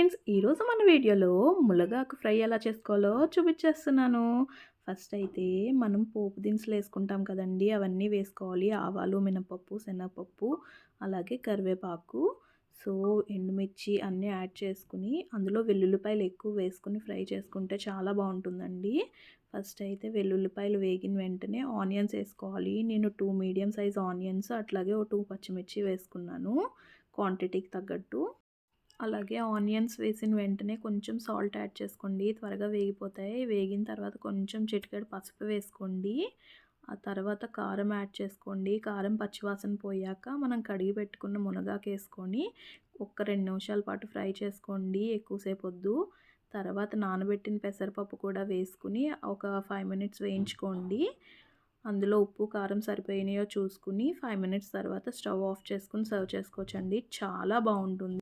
Friends, ఈరోజు మన వీడియోలో ములగాకు ఫ్రై ఎలా చేసుకోవాలో చూపించేస్తున్నాను. ఫస్ట్ అయితే మనం పోపు దినుసులు వేసుకుంటాం కదండి, అవన్నీ వేసుకోవాలి. ఆవాలు, మినపప్పు, శనగపప్పు, అలాగే కరివేపాకు. సో ఎండుమిర్చి అన్నీ యాడ్ చేసుకుని అందులో వెల్లుల్లిపాయలు ఎక్కువ వేసుకుని ఫ్రై చేసుకుంటే చాలా బాగుంటుందండి. ఫస్ట్ అయితే వెల్లుల్లిపాయలు వేగిన వెంటనే ఆనియన్స్ వేసుకోవాలి. నేను 2 మీడియం సైజ్ ఆనియన్స్, అట్లాగే ఒక 2 పచ్చిమిర్చి వేసుకున్నాను క్వాంటిటీకి తగ్గట్టు. అలాగే ఆనియన్స్ వేసిన వెంటనే కొంచెం సాల్ట్ యాడ్ చేసుకోండి, త్వరగా వేగిపోతాయి. వేగిన తర్వాత కొంచెం చిటికెడు పసుపు వేసుకోండి. ఆ తర్వాత కారం యాడ్ చేసుకోండి. కారం పచ్చివాసన పోయాక మనం కడిగి పెట్టుకున్న మునగాకు వేసుకొని ఒక 2 నిమిషాల పాటు ఫ్రై చేసుకోండి, ఎక్కువసేపు వద్దు. తర్వాత నానబెట్టిన పెసరపప్పు కూడా వేసుకుని ఒక 5 మినిట్స్ వేయించుకోండి. అందులో ఉప్పు కారం సరిపోయినాయో చూసుకుని 5 మినిట్స్ తర్వాత స్టవ్ ఆఫ్ చేసుకుని సర్వ్ చేసుకోవచ్చండి. చాలా బాగుంటుంది.